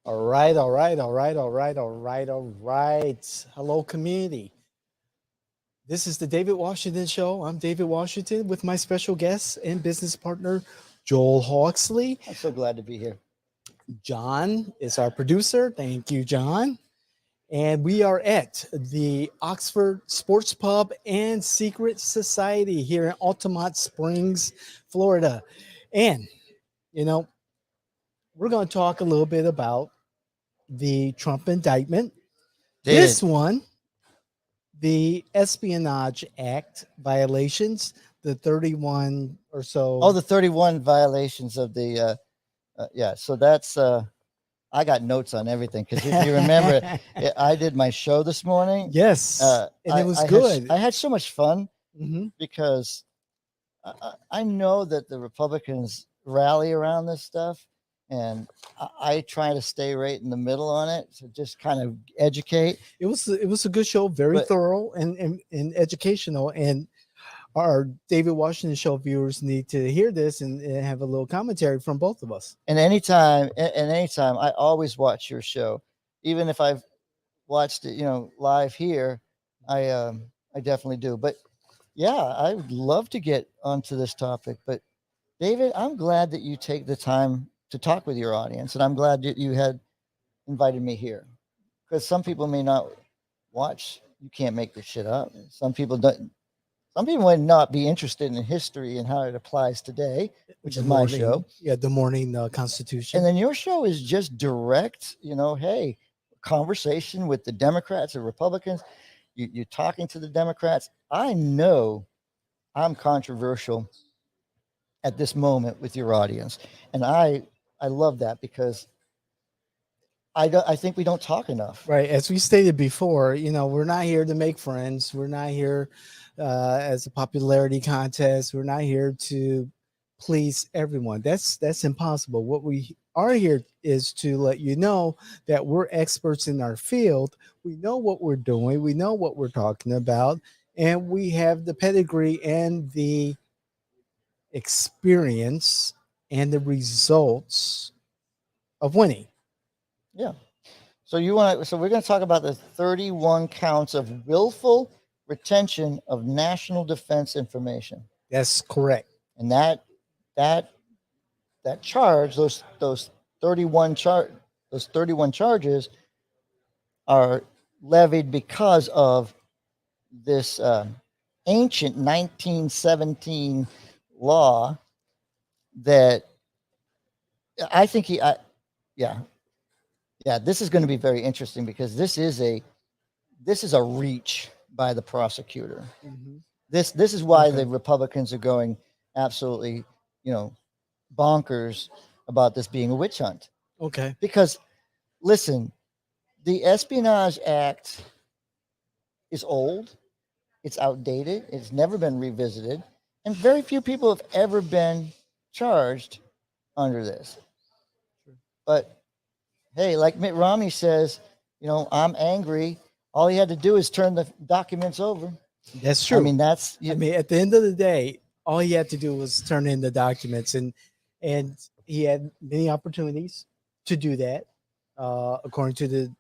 All right, all right, all right, all right, all right, all right. Hello, community. This is the David Washington Show. I'm David Washington with my special guest and business partner, Joel Hawksley. I'm so glad to be here. John is our producer. Thank you, John. And we are at the Oxford Sports Pub and Secret Society here in Altamont Springs, Florida. And, you know, we're going to talk a little bit about the Trump indictment. David, This one, the Espionage Act violations, the 31 or so. the 31 violations of the, yeah, so that's, I got notes on everything because if you remember, I did my show this morning. Yes, and it was good. I had so much fun Mhm. because I know that the Republicans rally around this stuff, and I try to stay right in the middle on it to just kind of educate. It was a good show, very But- thorough and educational. And our David Washington Show viewers need to hear this and have a little commentary from both of us. And anytime, I always watch your show, even if I've watched it, live here. I definitely do. But yeah, I would love to get onto this topic. But David, I'm glad that you take the time to talk with your audience, and I'm glad that you had invited me here because some people may not watch. You can't make this shit up. Some people don't. Some people might not be interested in history and how it applies today, which is my show. Yeah, the morning Constitution. And then your show is just direct, hey, conversation with the Democrats and Republicans. You're talking to the Democrats. I know I'm controversial at this moment with your audience. And I love that because I think we don't talk enough. Right. As we stated before, we're not here to make friends. We're not here as a popularity contest. We're not here to please everyone. That's impossible. What we are here is to let you know that we're experts in our field. We know what we're doing. We know what we're talking about. And we have the pedigree and the experience and the results of winning. Yeah. So we're going to talk about the 31 counts of willful retention of national defense information. That's correct. And that charge, those 31 charges are levied because of this ancient 1917 law that I think this is going to be very interesting because this is a reach by the prosecutor. Mhm. This is why Okay. the Republicans are going absolutely, bonkers about this being a witch hunt. Okay. Because listen, the Espionage Act is old, it's outdated, it's never been revisited, and very few people have ever been charged under this. But hey, like Mitt Romney says, I'm angry. All he had to do is turn the documents over. That's true. I mean, at the end of the day, all he had to do was turn in the documents, and he had many opportunities to do that, according to the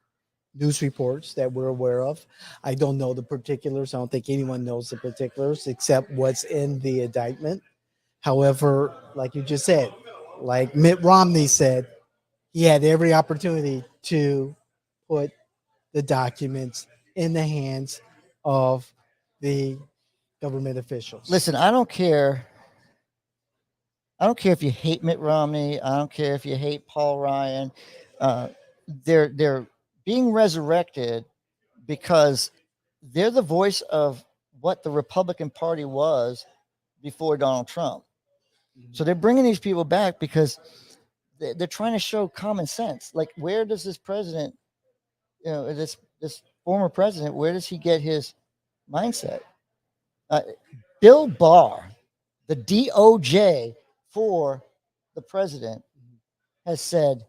news reports that we're aware of. I don't know the particulars. I don't think anyone knows the particulars except what's in the indictment. However, like you just said, like Mitt Romney said, he had every opportunity to put the documents in the hands of the government officials. listen, I don't care. I don't care if you hate Mitt Romney. I don't care if you hate Paul Ryan. Uh, they're being resurrected because they're the voice of what the Republican Party was before Donald Trump. So they're bringing these people back because they're trying to show common sense. Like, where does this president, this former president, where does he get his mindset? Bill Barr, the DOJ for the president, has said,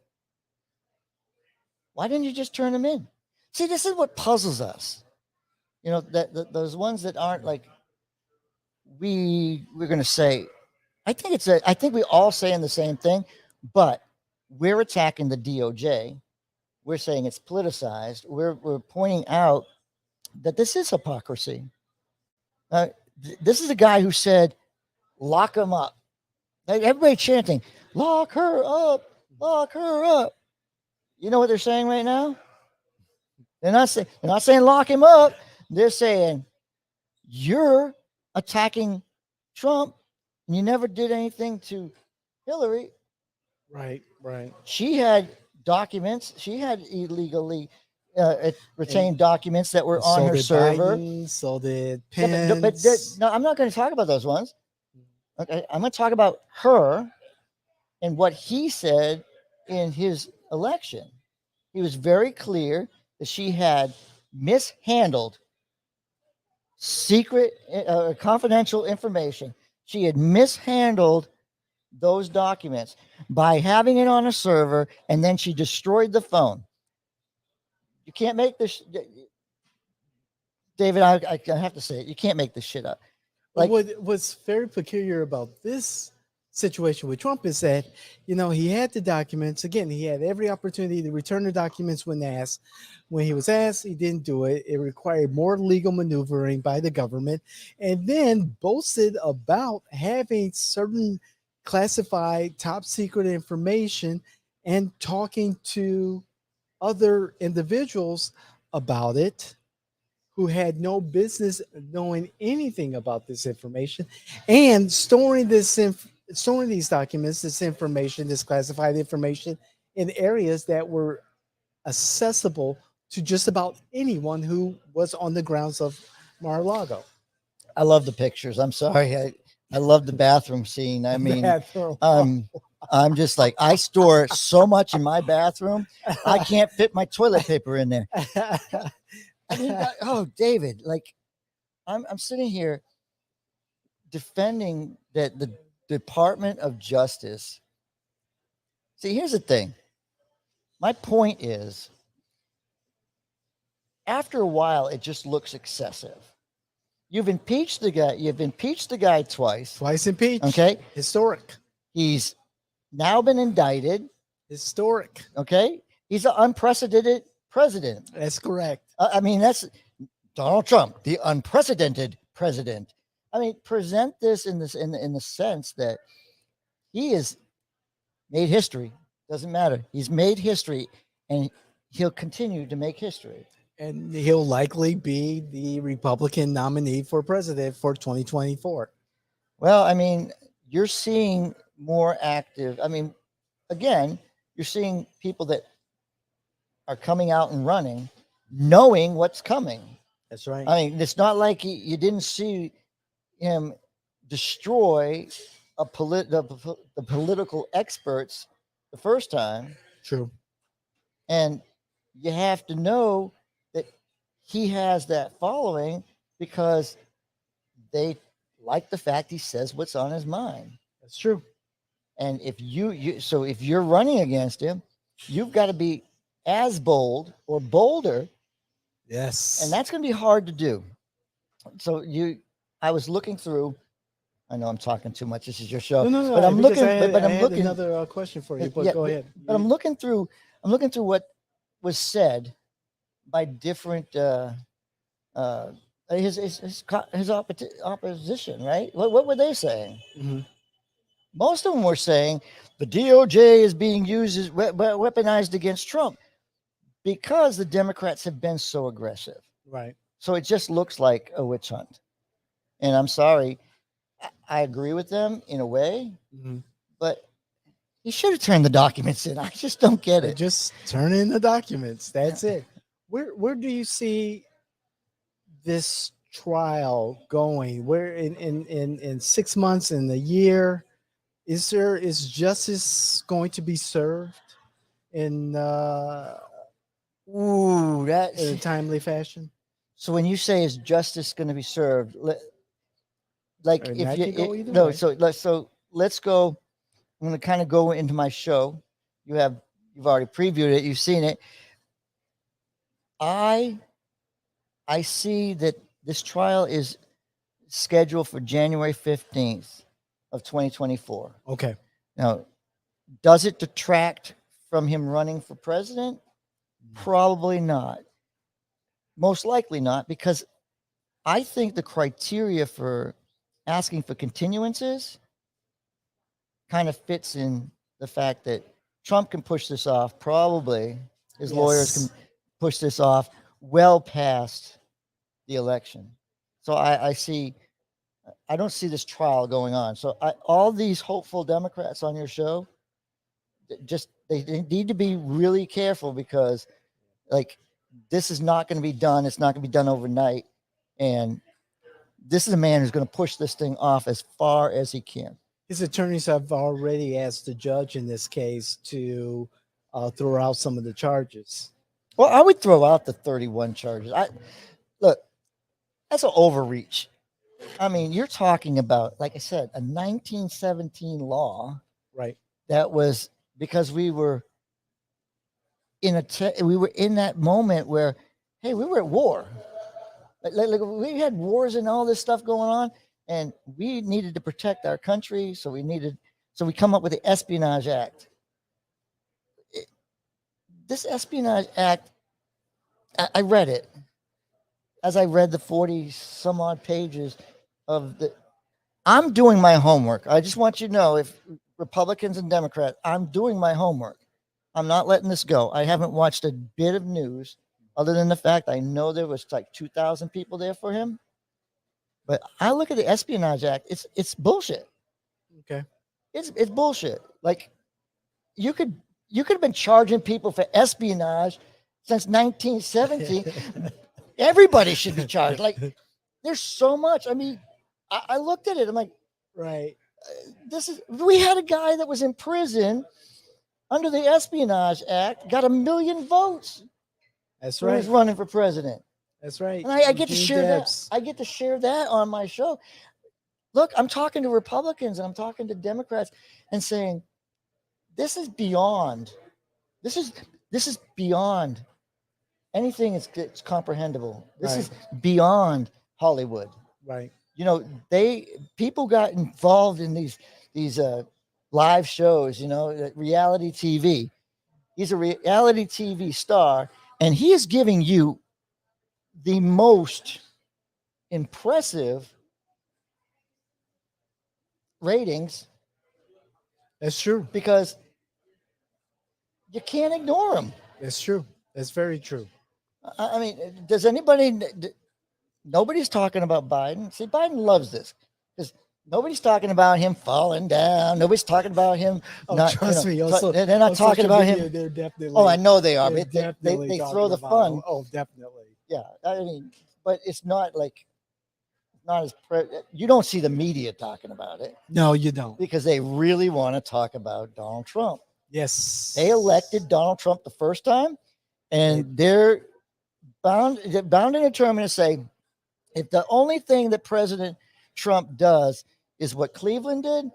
why didn't you just turn them in? See, this is what puzzles us. That those ones that aren't like we're going to say. I think we all saying the same thing, but we're attacking the DOJ we're saying it's politicized. We're pointing out that this is hypocrisy. This is a guy who said, "Lock him up." Like everybody chanting, "Lock her up, lock her up." You know what they're saying right now? They're not saying lock him up. They're saying you're attacking Trump, and you never did anything to Hillary. Right, right. She had documents. She had illegally retained documents that were on So her did server. Biden, so did Yeah, Pence. no, I'm not going to talk about those ones. Okay, I'm going to talk about her and what he said in his election. He was very clear that she had mishandled secret, confidential information. She had mishandled those documents by having it on a server, and then she destroyed the phone. You can't make this, David. I have to say it. You can't make this shit up. Like, what's very peculiar about this situation with Trump is that, he had the documents. Again, he had every opportunity to return the documents when asked. When he was asked, he didn't do it. It required more legal maneuvering by the government, and then boasted about having certain classified top secret information and talking to other individuals about it who had no business knowing anything about this information, and storing these documents, this information, this classified information, in areas that were accessible to just about anyone who was on the grounds of Mar-a-Lago. I love the pictures. I'm sorry. I love the bathroom scene. I mean, I'm just like, I store so much in my bathroom. I can't fit my toilet paper in there. I mean, oh, David, like I'm sitting here defending that the Department of Justice. See, here's the thing. My point is, after a while, it just looks excessive. You've impeached the guy. You've impeached the guy twice. Twice impeached. Okay. Historic. He's now been indicted. Historic. Okay. He's an unprecedented president. That's correct. I mean, that's Donald Trump, the unprecedented president. I mean, present this in the sense that he has made history. Doesn't matter. He's made history, and he'll continue to make history. And he'll likely be the Republican nominee for president for 2024. Well, I mean, you're seeing more active. I mean, again, you're seeing people that are coming out and running, knowing what's coming. That's right. I mean, it's not like you didn't see him destroy the political experts the first time. True. And you have to know that he has that following because they like the fact he says what's on his mind. That's true. And if if you're running against him, you've got to be as bold or bolder. Yes. And that's going to be hard to do. So I was looking through. I know I'm talking too much. This is your show. No. But I'm looking. I I'm had looking. Another question for you. But go ahead. But I'm looking through. I'm looking through what was said by different his opposition. Right? What were they saying? Mm-hmm. Most of them were saying the DOJ is being used as weaponized against Trump because the Democrats have been so aggressive. Right. So it just looks like a witch hunt. And I'm sorry, I agree with them in a way, but he should have turned the documents in. I just don't get it. Just turn in the documents. That's it. Where do you see this trial going? Where in 6 months, in a year, is justice going to be served in a timely fashion? So when you say is justice going to be served, like if you so let's go. I'm going to kind of go into my show. You've already previewed it. You've seen it. I see that this trial is scheduled for January 15th of 2024. Okay. Now, does it detract from him running for president? Probably not. Most likely not, because I think the criteria for asking for continuances kind of fits in the fact that Trump can push this off. Probably his lawyers can Yes. push this off well past the election. So I don't see this trial going on. So all these hopeful Democrats on your show, just they need to be really careful, because like this is not going to be done. It's not going to be done overnight. And this is a man who's going to push this thing off as far as he can. His attorneys have already asked the judge in this case to throw out some of the charges. Well, I would throw out the 31 charges. Look, that's an overreach. I mean, you're talking about, like I said, a 1917 law Right. that was because we were in that moment where, hey, we were at war. Like we had wars and all this stuff going on, and we needed to protect our country. So we come up with the Espionage Act. This Espionage Act, I read it. As I read the 40 some odd pages of the, I'm doing my homework. I just want you to know, if Republicans and Democrats, I'm doing my homework. I'm not letting this go. I haven't watched a bit of news other than the fact I know there was like 2,000 people there for him. But I look at the Espionage Act. It's bullshit. Okay. It's bullshit. Like you could have been charging people for espionage since 1917. Everybody should be charged. Like there's so much. I mean, I looked at it. I'm like, Right. We had a guy that was in prison under the Espionage Act, got 1 million votes. That's When he right. was running for president. That's right. And I get to Eugene share Debs. that. I get to share that on my show. Look, I'm talking to Republicans and I'm talking to Democrats and saying, this is beyond. This is beyond anything it's comprehensible. This Right. is beyond Hollywood. Right. You know, people got involved in these live shows, reality TV. He's a reality TV star, and he is giving you the most impressive ratings That's true. because you can't ignore him. That's true. That's very true. I mean, does anybody? Nobody's talking about Biden. See, Biden loves this because nobody's talking about him falling down. Nobody's talking about him. Oh, trust me. Also, they're not on talking social about media, him. They're definitely. Oh, I know they are. they're But they definitely talking throw the about fun. him. Oh, definitely. Yeah, I mean, but it's not like not as you don't see the media talking about it No, you don't. because they really want to talk about Donald Trump. Yes. They elected Donald Trump the first time, and they're bound and determined to say, if the only thing that President Trump does is what Cleveland did,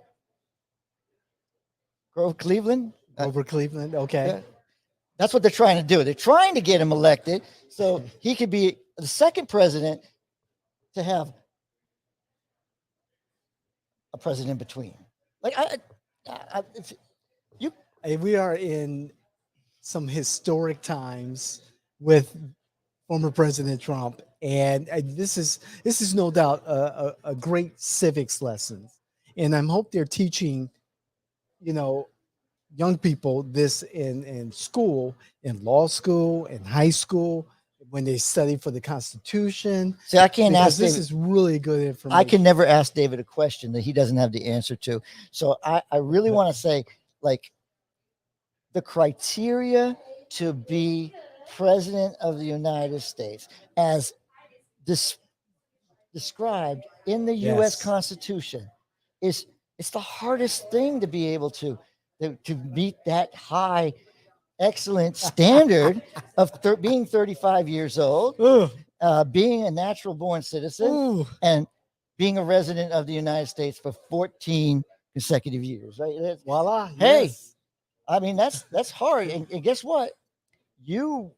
Grove Cleveland, over Cleveland. Okay. yeah, that's what they're trying to do. They're trying to get him elected so he could be the second president to have a president in between. Like We are in some historic times with former President Trump, and this is no doubt a great civics lesson. And I hope they're teaching, young people this in school, in law school, in high school, when they study for the Constitution. see, I can't Because ask this David. is really good information. I can never ask David a question that he doesn't have the answer to. So I really want to say, like, the criteria to be president of the United States, as described in the U.S. Yes. Constitution, it's the hardest thing to be able to meet that high, excellent standard of being 35 years old, being a natural born citizen, Ooh. and being a resident of the United States for 14 consecutive years. Right? Voila. Hey. Yes. I mean, that's hard. And guess what? You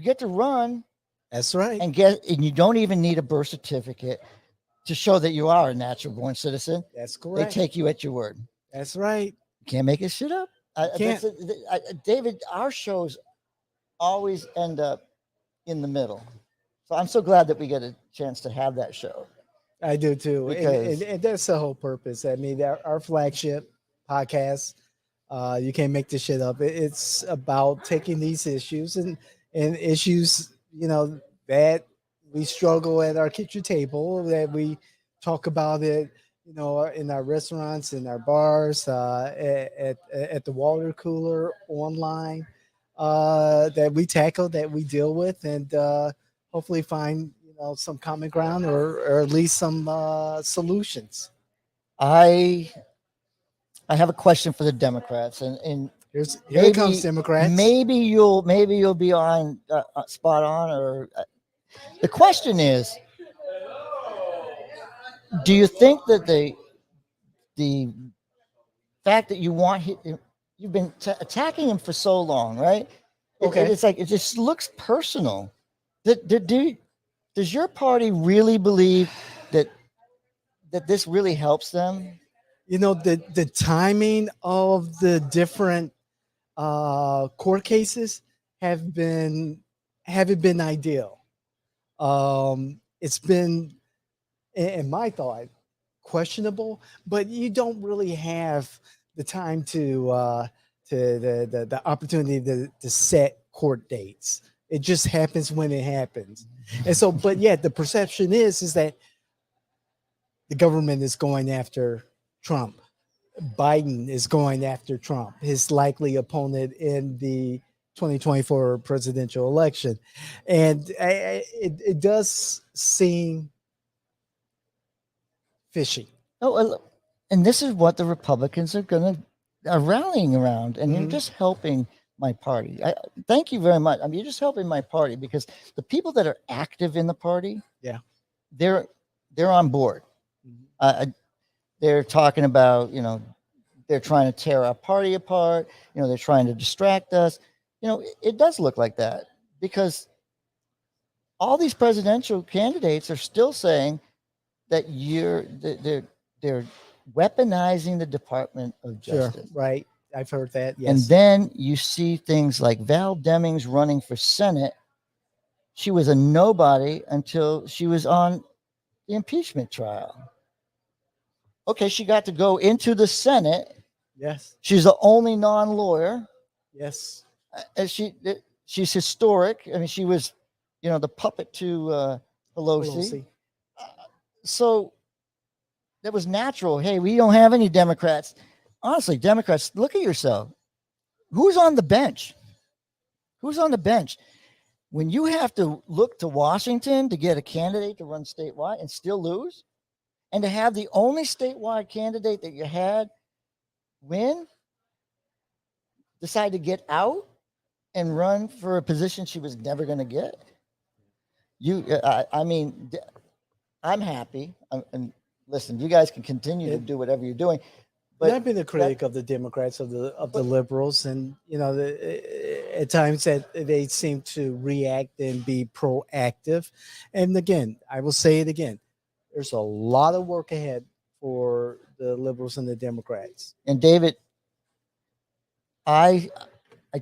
get to run That's right. and you don't even need a birth certificate to show that you are a natural born citizen. That's They correct. take you at your word. That's right. You can't make this shit up. Can't. David, our shows always end up in the middle. So I'm so glad that we get a chance to have that show I do too, because and that's the whole purpose. I mean, our flagship podcast, you can't make this shit up. It's about taking these issues and issues, that we struggle at our kitchen table, that we talk about it, in our restaurants, in our bars, at the water cooler, online, that we tackle, that we deal with, and hopefully find some common ground, or at least some solutions. I I have a question for the Democrats, and Here it comes, maybe Democrats. maybe you'll be on spot on. Or the question is, do you think that the fact that you've been attacking him for so long, right? Okay. It's like it just looks personal. Does your party really believe that this really helps them? The timing of the different court cases have been haven't been ideal. It's been, in my thought, questionable, but you don't really have the time to the opportunity to set court dates. It just happens when it happens. And so, but yeah, the perception is that the government is going after Trump. Biden is going after Trump, his likely opponent in the 2024 presidential election. And it does seem fishy. Oh, and this is what the Republicans are rallying around, and you're Mhm. just helping my party. Thank you very much. I mean, you're just helping my party because the people that are active in the party, Yeah. they're on board. Mhm. They're talking about, they're trying to tear our party apart. They're trying to distract us. It does look like that because all these presidential candidates are still saying that they're weaponizing the Department of Sure. Justice. Right. I've heard that. And Yes. then you see things like Val Demings running for Senate. She was a nobody until she was on the impeachment trial. Okay, she got to go into the Senate. Yes. She's the only non-lawyer. Yes. And she's historic. I mean, she was, the puppet to Pelosi. Pelosi. So that was natural. Hey, we don't have any Democrats. Honestly, Democrats, look at yourself. Who's on the bench? Who's on the bench? When you have to look to Washington to get a candidate to run statewide and still lose, and to have the only statewide candidate that you had win, decide to get out and run for a position she was never going to get. I mean, I'm happy. And listen, you guys can continue to do whatever you're doing. But I've been a critic of the Democrats, of the liberals, and at times that they seem to react and be proactive. And again, I will say it again: there's a lot of work ahead for the liberals and the Democrats. And David, I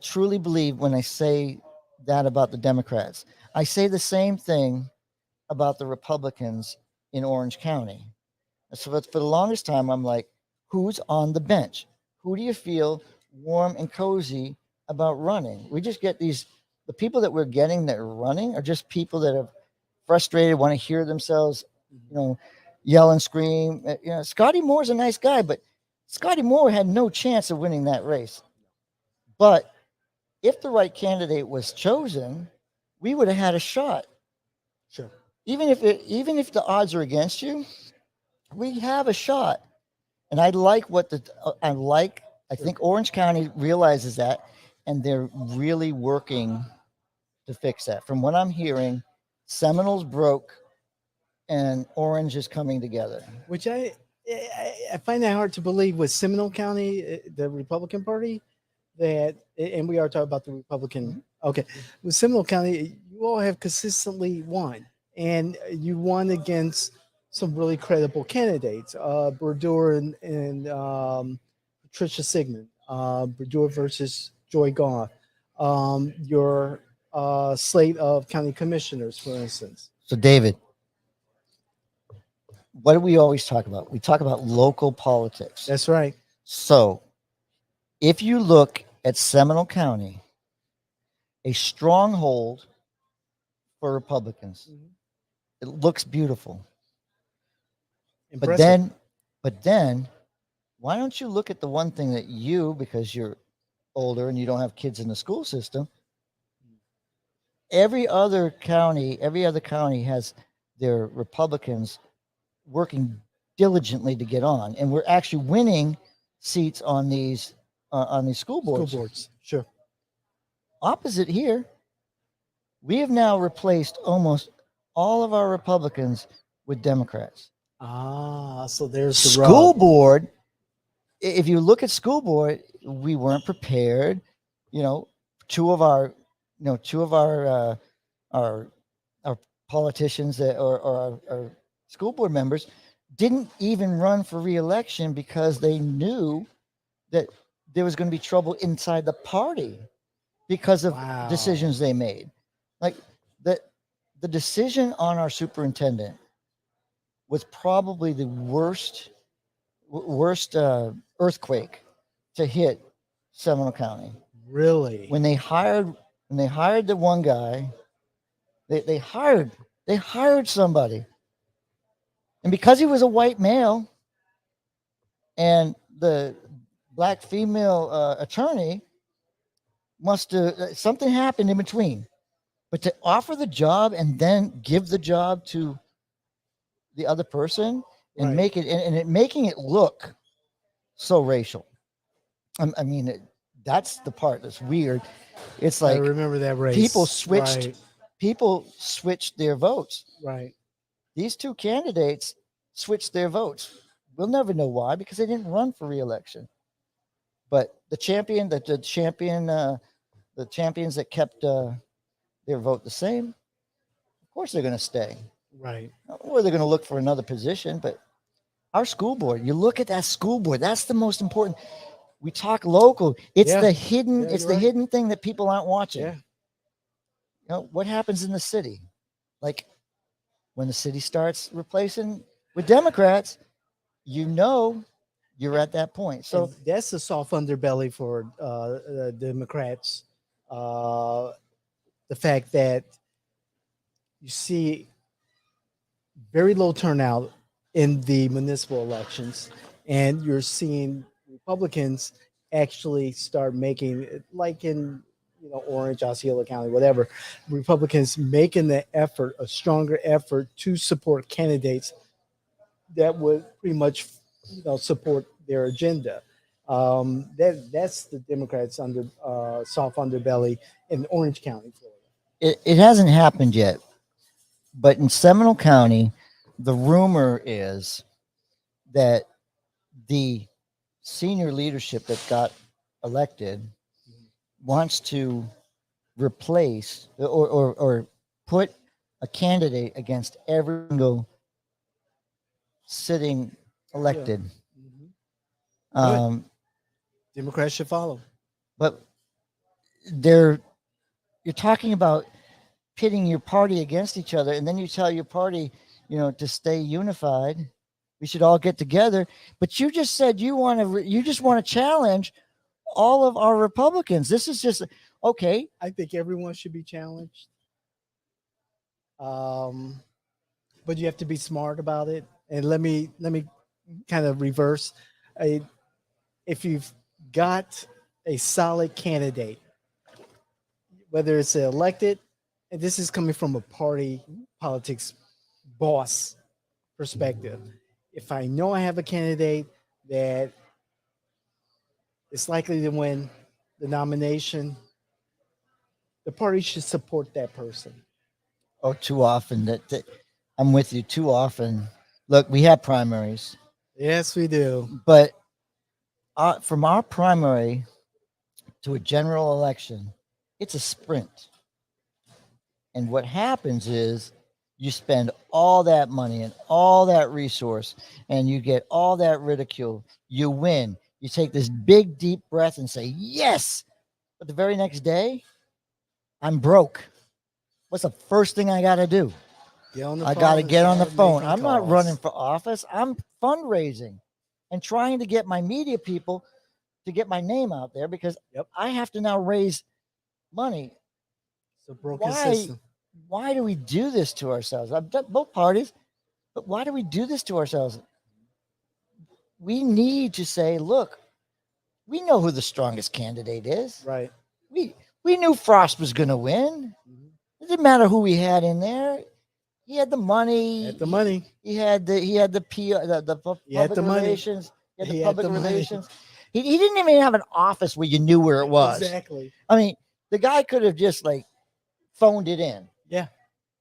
truly believe when I say that about the Democrats, I say the same thing about the Republicans in Orange County. So for the longest time, I'm like, who's on the bench? Who do you feel warm and cozy about running? We just get the people that we're getting that are running are just people that are frustrated, want to hear themselves, yell and scream. Scotty Moore's a nice guy, but Scotty Moore had no chance of winning that race. But if the right candidate was chosen, we would have had a shot. Sure. Even if the odds are against you, we have a shot. And I like I think Orange County realizes that, and they're really working to fix that. From what I'm hearing, Seminoles broke and Orange is coming together. Which I find that hard to believe with Seminole County, the Republican Party, and we are talking about the Republican. Okay, with Seminole County, you all have consistently won, and you won against some really credible candidates, Berdure and Patricia Sigmund, Berdure versus Joy Goff. your slate of county commissioners, for instance. So, David, what do we always talk about? We talk about local politics. That's right. So, if you look at Seminole County, a stronghold for Republicans, Mhm. it looks beautiful. But Impressive. then, but then, why don't you look at the one thing that you, because you're older and you don't have kids in the school system, every other county has their Republicans working diligently to get on, and we're actually winning seats on these school School boards. boards. Sure. Opposite here, we have now replaced almost all of our Republicans with Democrats. So there's the School rub. board, if you look at school board, we weren't prepared. You know, two of our our politicians or our school board members didn't even run for reelection because they knew that there was going to be trouble inside the party because of Wow. decisions they made. Like the the decision on our superintendent was probably the worst earthquake to hit Seminole County. Really? When they hired the one guy, they hired somebody, and because he was a white male, and the black female attorney must have something happened in between. But to offer the job and then give the job to the other person and Right. make it and it making it look so racial. I mean, that's the part that's weird. It's I like remember that race. People switched their votes. Right. These two candidates switched their votes. We'll never know why because they didn't run for reelection. But the champions that kept their vote the same, of course they're going to stay. Right. Or they're going to look for another position. But our school board, you look at that school board, that's the most important. We talk local. It's Yeah. the hidden, Yeah, it's you're the right. hidden thing that people aren't watching. Yeah. You know, what happens in the city? Like when the city starts replacing with Democrats, you know you're at that point. So And that's the soft underbelly for Democrats. The fact that you see very low turnout in the municipal elections, and you're seeing Republicans actually start making, like in Orange, Osceola County, whatever, Republicans making the effort, a stronger effort to support candidates that would pretty much support their agenda. That's the Democrats under soft underbelly in Orange County, Florida. it hasn't happened yet. But in Seminole County, the rumor is that the senior leadership that got elected wants to replace or put a candidate against every single sitting elected. Mhm. Um, Democrats should follow. but you're talking about pitting your party against each other, and then you tell your party, to stay unified. We should all get together. But you just said you just want to challenge all of our Republicans. This is just okay. I think everyone should be challenged. Um, but you have to be smart about it. And let me kind of reverse. I, if you've got a solid candidate, whether it's elected, and this is coming from a party politics boss perspective. If I know I have a candidate that is likely to win the nomination, the party should support that person. Oh, too often that I'm with you. Too often, look, we have primaries, Yes, we do. but from our primary to a general election, it's a sprint. And what happens is you spend all that money and all that resource and you get all that ridicule. You win. You take this big, deep breath and say, yes, But the very next day, I'm broke. What's the first thing I got to do? Get on the I phone got to and get on the start phone. making I'm not calls. running for office. I'm fundraising and trying to get my media people to get my name out there because Yep. I have to now raise money. It's a broken Why? system. Why do we do this to ourselves? I've done both parties, but why do we do this to ourselves? We need to say, look, we know who the strongest candidate is. Right. We knew Frost was going to win. Mhm. It didn't matter who we had in there. He had the money. Had the money. He had the PR, the He had public the money. relations. He had the He had public the money. relations. He didn't even have an office where you knew where it was. Exactly. I mean, the guy could have just like phoned it in. Yeah.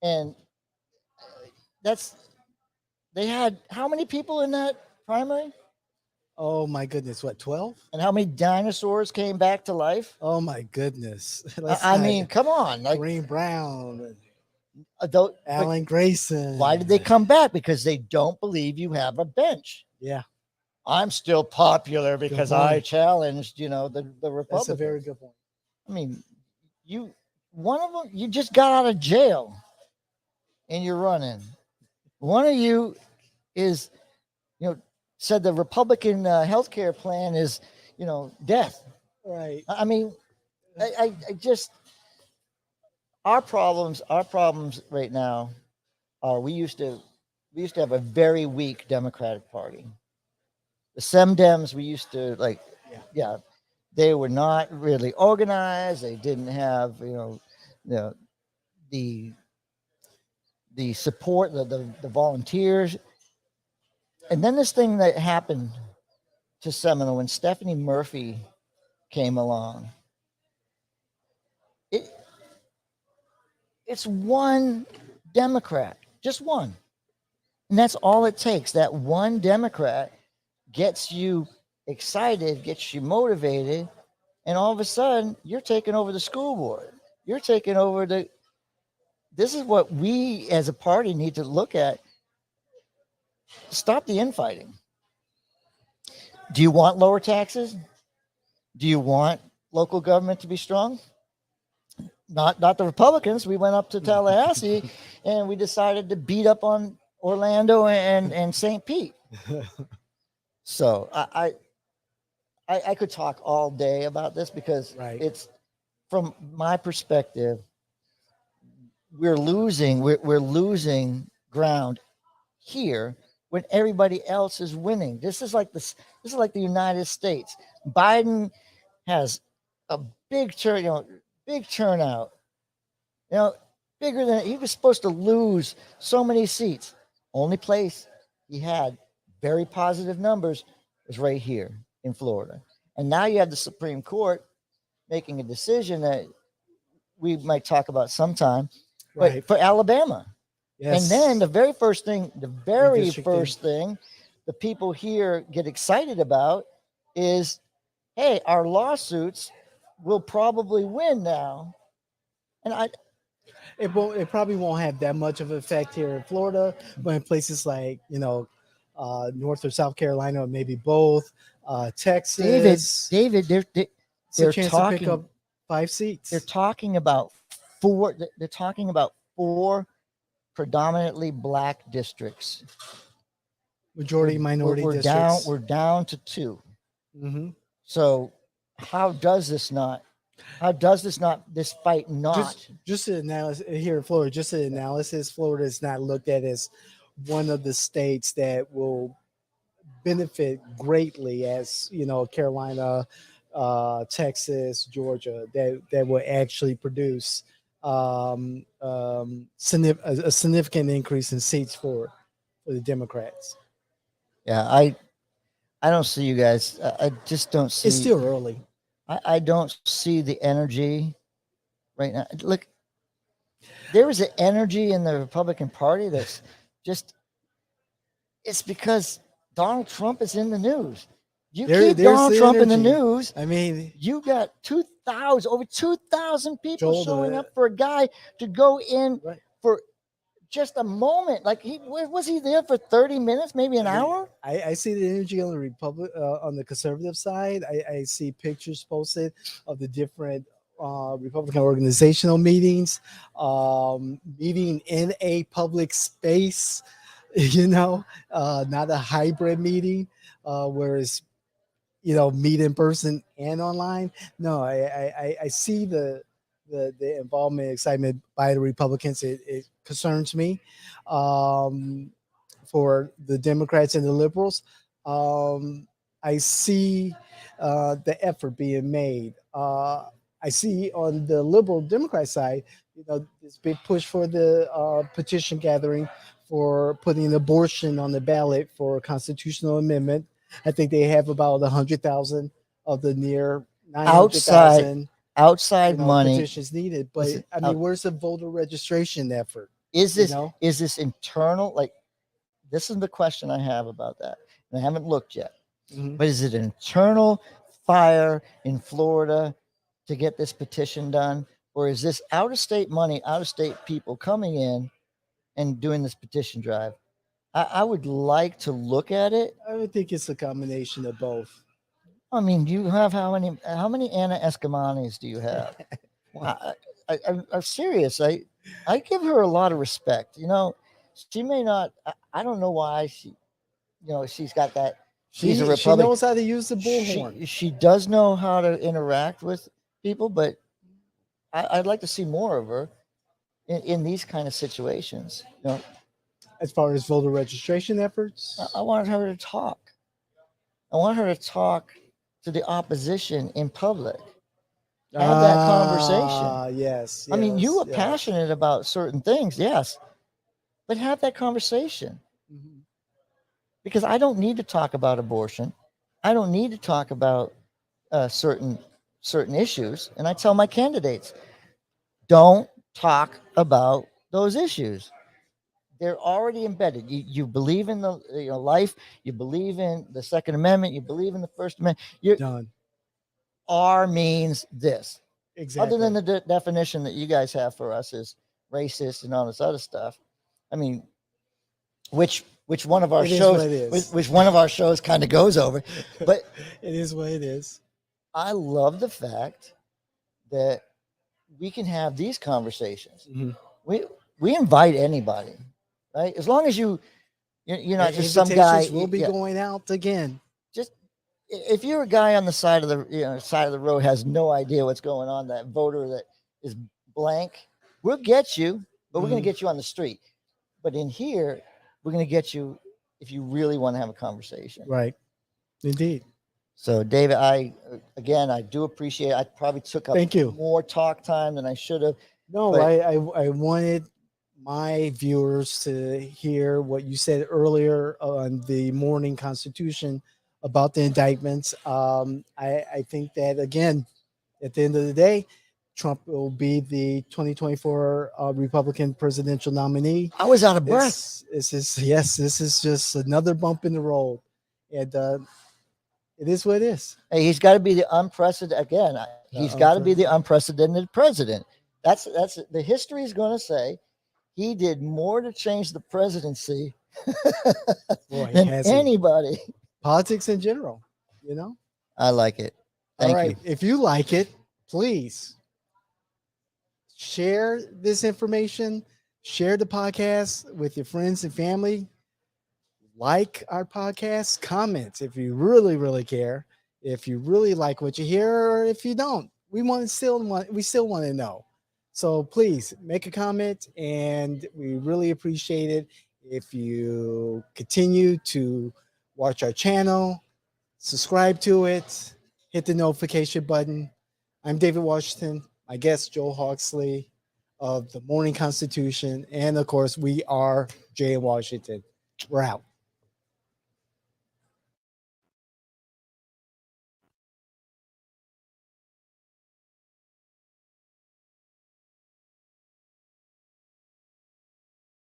And they had how many people in that primary? Oh my goodness. What, 12? And how many dinosaurs came back to life? Oh my goodness. I mean, come on, like Green Brown, adult, Alan Grayson. why did they come back? Because they don't believe you have a bench. Yeah. I'm still popular because I point. challenged, the Republicans. That's a very good point. I mean, one of them, you just got out of jail and you're running. One of you is, said the Republican health care plan is, death. Right. I mean, I just, our problems right now are we used to have a very weak Democratic Party. The SemDems, we used to yeah, they were not really organized. They didn't have, the support, the volunteers. And then this thing that happened to Seminole when Stephanie Murphy came along, it's one Democrat, just one. And that's all it takes. That one Democrat gets you excited, gets you motivated, and all of a sudden you're taking over the school board. You're taking over this is what we as a party need to look at. Stop the infighting. Do you want lower taxes? Do you want local government to be strong? Not the Republicans. We went up to Tallahassee and we decided to beat up on Orlando and St. Pete. So I could talk all day about this because it's, from my perspective, we're losing ground here when everybody else is winning. This is like the United States. Biden has a big turnout. Bigger than he was supposed to lose so many seats. Only place he had very positive numbers was right here in Florida. And now you have the Supreme Court making a decision that we might talk about sometime, but for Alabama. Yes. And then the very first thing the people here get excited about is, hey, our lawsuits will probably win now. And it probably won't have that much of an effect here in Florida, but in places like, North or South Carolina, or maybe both, Texas. David, they're chance talking to pick up 5 seats. They're talking about four predominantly black districts. Majority minority districts. We're down to 2. Mm-hmm. So how does this fight not? Just an analysis here in Florida, Florida is not looked at as one of the states that will benefit greatly, as Carolina, Texas, Georgia, that will actually produce a significant increase in seats for the Democrats. Yeah, I don't see you guys. I just don't see. It's still early. I don't see the energy right now. Look, there is an energy in the Republican Party that's just, it's because Donald Trump is in the news. You keep Donald Trump in the news. I mean, you got over 2,000 people showing up for a guy to go in for just a moment. Like was he there for 30 minutes, maybe an I mean, hour? I see the energy on the Republic on the conservative side. I see pictures posted of the different Republican organizational meetings, meeting in a public space, not a hybrid meeting, where it's meet in person and online. No, I see the involvement, excitement by the Republicans. It concerns me. Um, for the Democrats and the liberals, I see the effort being made. I see on the liberal Democrat side, this big push for the petition gathering for putting abortion on the ballot for a constitutional amendment. I think they have about 100,000 of the near Outside 900,000 outside money. petitions needed. But Listen, I mean, where's the voter registration effort? is You this know, is this internal? Like, this is the question I have about that, and I haven't looked yet. Mhm. But is it internal fire in Florida to get this petition done, or is this out of state money, out of state people coming in and doing this petition drive? I would like to look at it. I would think it's a combination of both. I mean, you have how many Anna Escamanes do you have? I'm serious. I give her a lot of respect. She may not. I don't know why she's got that. She's a She Republican. knows how to use the bullhorn. She does know how to interact with people, but I'd like to see more of her in these kind of situations. As far as voter registration efforts, I wanted her to talk. I want her to talk to the opposition in public. Have that conversation. Yes, I mean, you yes, are yes. passionate about certain things, yes, but have that conversation, Mhm. because I don't need to talk about abortion. I don't need to talk about certain issues, and I tell my candidates, don't talk about those issues. They're already embedded. You believe in the life. You believe in the Second Amendment. You believe in the First Amendment. Done. R means this. Exactly. Other than the definition that you guys have for us is racist and all this other stuff. I mean, which one of our It is shows, what it is. which one of our shows kind of goes over. But It is what it is. I love the fact that we can have these conversations. Mhm. We invite anybody, right? As long as you're not And just some guy. invitations will be yeah, going out again. just if you're a guy on the side of the road has no idea what's going on, that voter that is blank, we'll get you, but we're going to Mhm. get you on the street. But in here, we're going to get you if you really want to have a conversation. Right. Indeed. So, David, I do appreciate it. I probably took up Thank you. more talk time than I should have. No, But- I wanted my viewers to hear what you said earlier on the morning constitution about the indictments. I think that, again, at the end of the day, Trump will be the 2024 Republican presidential nominee. I was out of breath. This is just another bump in the road, and it is what it is. Hey, he's got to be the unprecedented again. He's got to be the unprecedented president. That's the history is going to say he did more to change the presidency Boy, than has he. anybody. Politics in general, I like it. Thank All right. you. If you like it, please share this information, share the podcast with your friends and family. Like our podcast, comment if you really, really care. If you really like what you hear, or if you don't, we still want to know. So please make a comment, and we really appreciate it if you continue to watch our channel, subscribe to it, hit the notification button. I'm David Washington, my guest Joel Hawksley of the Morning Constitution, and of course we are Jay in Washington. We're out.